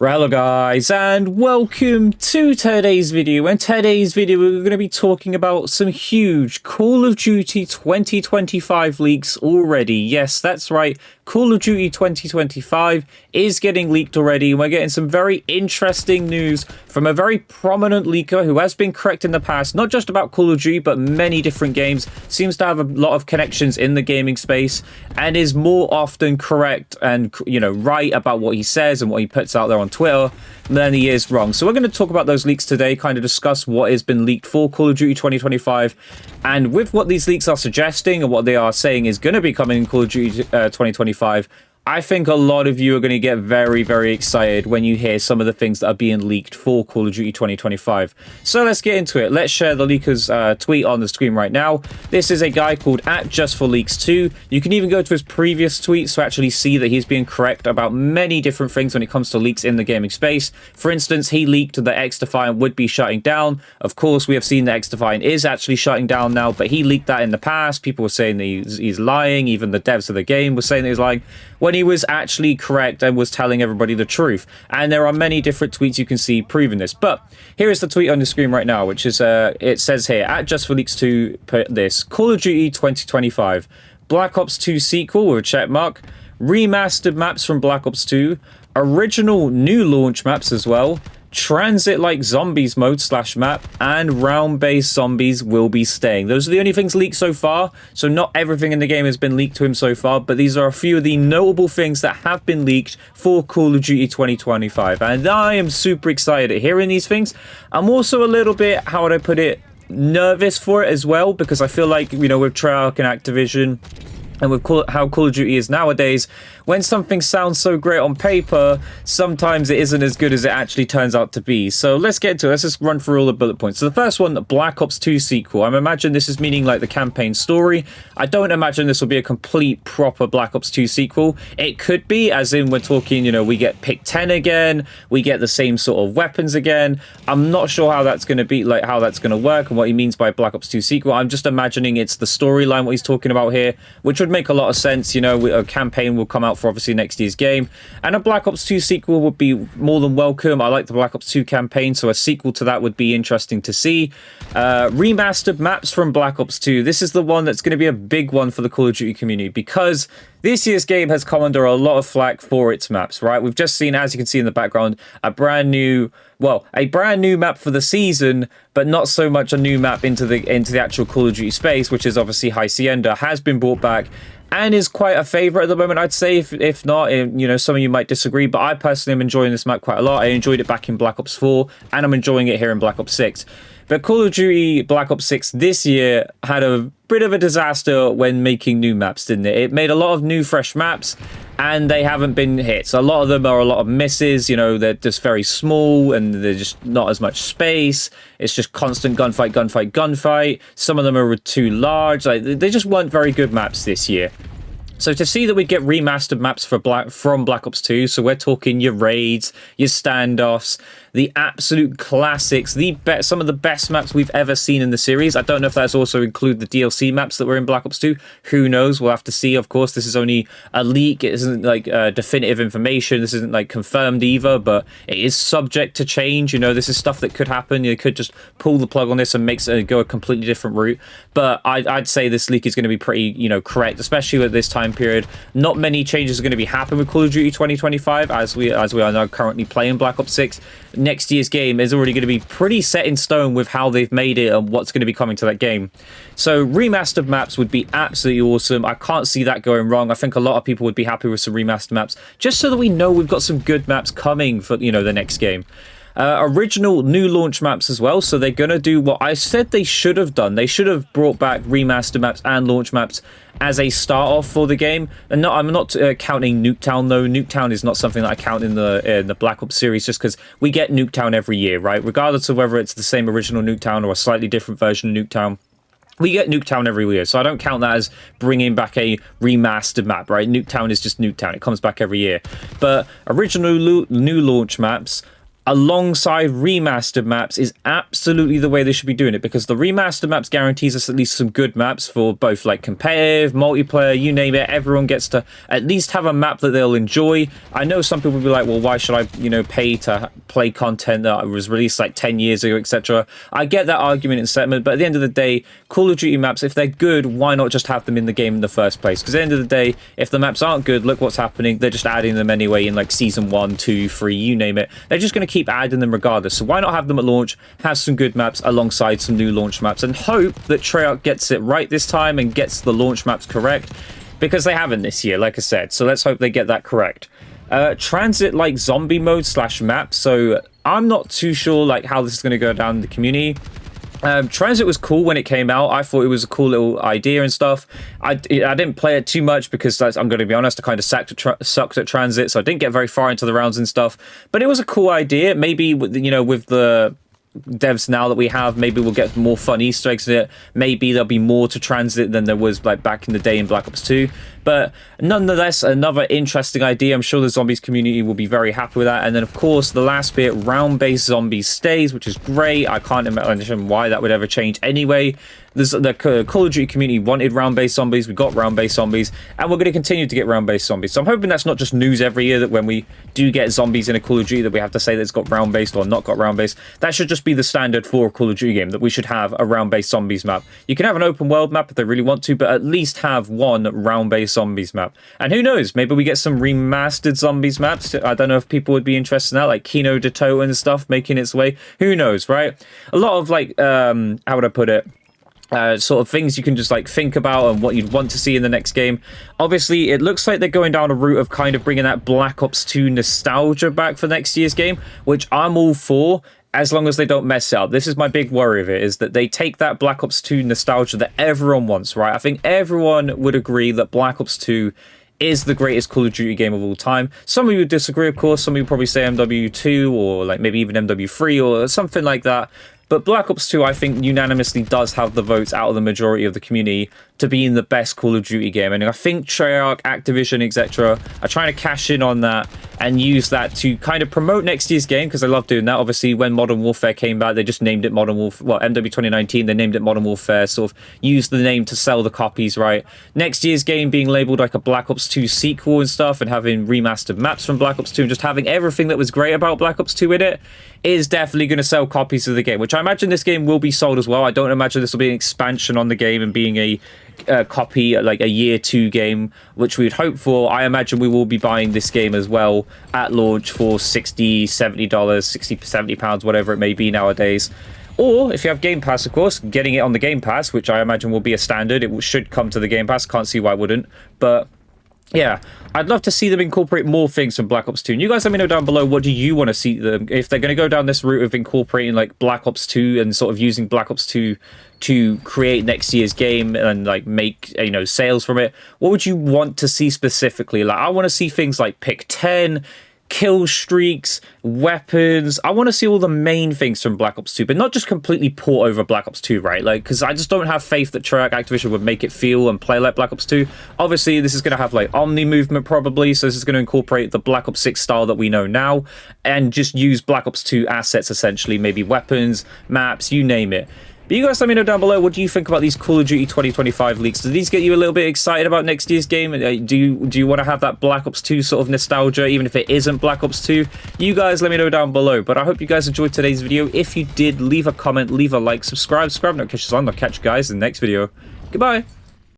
Hello guys, and welcome to today's video. In today's video we're going to be talking about some huge Call of Duty 2025 leaks already. Yes, that's right, Call of Duty 2025 is getting leaked already, and we're getting some very interesting news from a very prominent leaker who has been correct in the past, not just about Call of Duty but many different games, seems to have a lot of connections in the gaming space, and is more often correct and, you know, right about what he says and what he puts out there on Twitter than he is wrong. So we're going to talk about those leaks today, kind of discuss what has been leaked for Call of Duty 2025, and with what these leaks are suggesting and what they are saying is going to be coming in Call of Duty 2025. I think a lot of you are going to get very, very excited when you hear some of the things that are being leaked for Call of Duty 2025. So let's get into it. Let's share the leaker's tweet on the screen right now. This is a guy called @JustForLeaks2. You can even go to his previous tweets to actually see that he's being correct about many different things when it comes to leaks in the gaming space. For instance, he leaked that X-Defiant would be shutting down. Of course, we have seen that X-Defiant is actually shutting down now, but he leaked that in the past. People were saying that he's lying. Even the devs of the game were saying that he's lying, when he was actually correct and was telling everybody the truth. And there are many different tweets you can see proving this. But here is the tweet on the screen right now, which is, it says here, @JustForLeaks2 put this: Call of Duty 2025, Black Ops 2 sequel with a check mark, remastered maps from Black Ops 2, original new launch maps as well, transit like zombies mode / map, and round based zombies will be staying. Those are the only things leaked so far, so not everything in the game has been leaked to him so far, but these are a few of the notable things that have been leaked for Call of Duty 2025, and I am super excited at hearing these things. I'm also a little bit, how would I put it, nervous for it as well, because I feel like, you know, with Treyarch and Activision and with how Call of Duty is nowadays, when something sounds so great on paper, sometimes it isn't as good as it actually turns out to be. So let's get into it. Let's just run through all the bullet points. So the first one, Black Ops 2 sequel. I imagine this is meaning like the campaign story. I don't imagine this will be a complete proper Black Ops 2 sequel. It could be, as in we're talking, you know, we get Pick 10 again, we get the same sort of weapons again. I'm not sure how that's going to be, like how that's going to work and what he means by Black Ops 2 sequel. I'm just imagining it's the storyline, what he's talking about here, which would make a lot of sense. You know, a campaign will come out for obviously next year's game, and a Black Ops 2 sequel would be more than welcome. I like the Black Ops 2 campaign, so a sequel to that would be interesting to see. Remastered maps from Black Ops 2. This is the one that's going to be a big one for the Call of Duty community, because this year's game has come under a lot of flack for its maps, right? We've just seen, as you can see in the background, a brand new map for the season, but not so much a new map into the actual Call of Duty space, which is obviously Hacienda, has been brought back and is quite a favorite at the moment, I'd say. If not, you know, some of you might disagree, but I personally am enjoying this map quite a lot. I enjoyed it back in Black Ops 4, and I'm enjoying it here in Black Ops 6. But Call of Duty Black Ops 6 this year had a bit of a disaster when making new maps, didn't it? It made a lot of new, fresh maps, and they haven't been hits. A lot of them are a lot of misses. You know, they're just very small, and they're just not as much space. It's just constant gunfight, gunfight, gunfight. Some of them are too large. Like, they just weren't very good maps this year. So to see that we get remastered maps from Black Ops 2, so we're talking your raids, your standoffs, the absolute classics, some of the best maps we've ever seen in the series. I don't know if that's also include the DLC maps that were in Black Ops 2. Who knows? We'll have to see. Of course, this is only a leak. It isn't like definitive information. This isn't like confirmed either, but it is subject to change. You know, this is stuff that could happen. You could just pull the plug on this and go a completely different route. But I'd say this leak is going to be pretty, you know, correct, especially at this time period. Not many changes are going to be happening with Call of Duty 2025 as we are now currently playing Black Ops 6. Next year's game is already going to be pretty set in stone with how they've made it and what's going to be coming to that game. So remastered maps would be absolutely awesome. I can't see that going wrong. I think a lot of people would be happy with some remastered maps, just so that we know we've got some good maps coming for, you know, the next game. Original new launch maps as well, so they're going to do what I said they should have done. They should have brought back remaster maps and launch maps as a start off for the game. And no, I'm not counting Nuketown though. Nuketown is not something that I count in the Black Ops series, just because we get Nuketown every year, right? Regardless of whether it's the same original Nuketown or a slightly different version of Nuketown. We get Nuketown every year, so I don't count that as bringing back a remastered map, right? Nuketown is just Nuketown. It comes back every year. But original new launch maps, alongside remastered maps is absolutely the way they should be doing it, because the remastered maps guarantees us at least some good maps for both like competitive, multiplayer, you name it. Everyone gets to at least have a map that they'll enjoy. I know some people will be like, well, why should I, pay to play content that was released like 10 years ago, etc. I get that argument and sentiment, but at the end of the day, Call of Duty maps, if they're good, why not just have them in the game in the first place? Because at the end of the day, if the maps aren't good, look what's happening. They're just adding them anyway in like season 1, 2, 3, you name it. They're just going to keep adding them regardless. So why not have them at launch, have some good maps alongside some new launch maps, and hope that Treyarch gets it right this time and gets the launch maps correct, because they haven't this year, like I said. So let's hope they get that correct. Transit like zombie mode / map. So I'm not too sure like how this is going to go down in the community. Transit was cool when it came out. I thought it was a cool little idea and stuff. I didn't play it too much because I'm going to be honest, I kind of sucked at Transit, so I didn't get very far into the rounds and stuff. But it was a cool idea. Maybe with the devs now that we have, maybe we'll get more fun Easter eggs in it. Maybe there'll be more to Transit than there was like back in the day in Black Ops 2. But nonetheless, another interesting idea. I'm sure the zombies community will be very happy with that. And then, of course, the last bit, round-based zombies stays, which is great. I can't imagine why that would ever change anyway. The Call of Duty community wanted round-based zombies. We got round-based zombies, and we're going to continue to get round-based zombies. So I'm hoping that's not just news every year, that when we do get zombies in a Call of Duty that we have to say that it's got round-based or not got round-based. That should just be the standard for a Call of Duty game, that we should have a round-based zombies map. You can have an open world map if they really want to, but at least have one round-based zombies map. And who knows, maybe we get some remastered zombies maps. I don't know if people would be interested in that, like Kino de Toto and stuff making its way. Who knows, right? A lot of like, how would I put it? Sort of things you can just like think about and what you'd want to see in the next game. Obviously, it looks like they're going down a route of kind of bringing that Black Ops 2 nostalgia back for next year's game, which I'm all for, as long as they don't mess it up. This is my big worry of it, is that they take that Black Ops 2 nostalgia that everyone wants, right? I think everyone would agree that Black Ops 2 is the greatest Call of Duty game of all time. Some of you would disagree, of course. Some of you would probably say MW2 or like maybe even MW3 or something like that. But Black Ops 2, I think, unanimously does have the votes out of the majority of the community to being the best Call of Duty game. And I think Treyarch, Activision, etc. are trying to cash in on that and use that to kind of promote next year's game, because I love doing that. Obviously, when Modern Warfare came back, they just named it Modern Warfare. Well, MW 2019, they named it Modern Warfare, sort of used the name to sell the copies, right? Next year's game being labeled like a Black Ops 2 sequel and stuff, and having remastered maps from Black Ops 2 and just having everything that was great about Black Ops 2 in it, is definitely going to sell copies of the game, which I imagine this game will be sold as well. I don't imagine this will be an expansion on the game and being a copy, like a year 2 game, which we'd hope for. I imagine we will be buying this game as well at launch for $60, $70, 60, 70 pounds, whatever it may be nowadays. Or if you have Game Pass, of course, getting it on the Game Pass, which I imagine will be a standard. It should come to the Game Pass. Can't see why it wouldn't. But yeah, I'd love to see them incorporate more things from Black Ops 2. And you guys let me know down below, what do you want to see them, if they're going to go down this route of incorporating like Black Ops 2 and sort of using Black Ops 2 to create next year's game and like make, sales from it. What would you want to see specifically? Like, I want to see things like pick 10, kill streaks, weapons. I want to see all the main things from Black Ops 2, but not just completely port over Black Ops 2, right? Like, because I just don't have faith that Treyarch, Activision would make it feel and play like Black Ops 2. Obviously, this is going to have like Omni movement probably, so this is going to incorporate the Black Ops 6 style that we know now and just use Black Ops 2 assets essentially, maybe weapons, maps, you name it. But you guys let me know down below, what do you think about these Call of Duty 2025 leaks? Do these get you a little bit excited about next year's game? Do you want to have that Black Ops 2 sort of nostalgia, even if it isn't Black Ops 2? You guys let me know down below. But I hope you guys enjoyed today's video. If you did, leave a comment, leave a like, subscribe, notifications on. I'll catch you guys in the next video. Goodbye.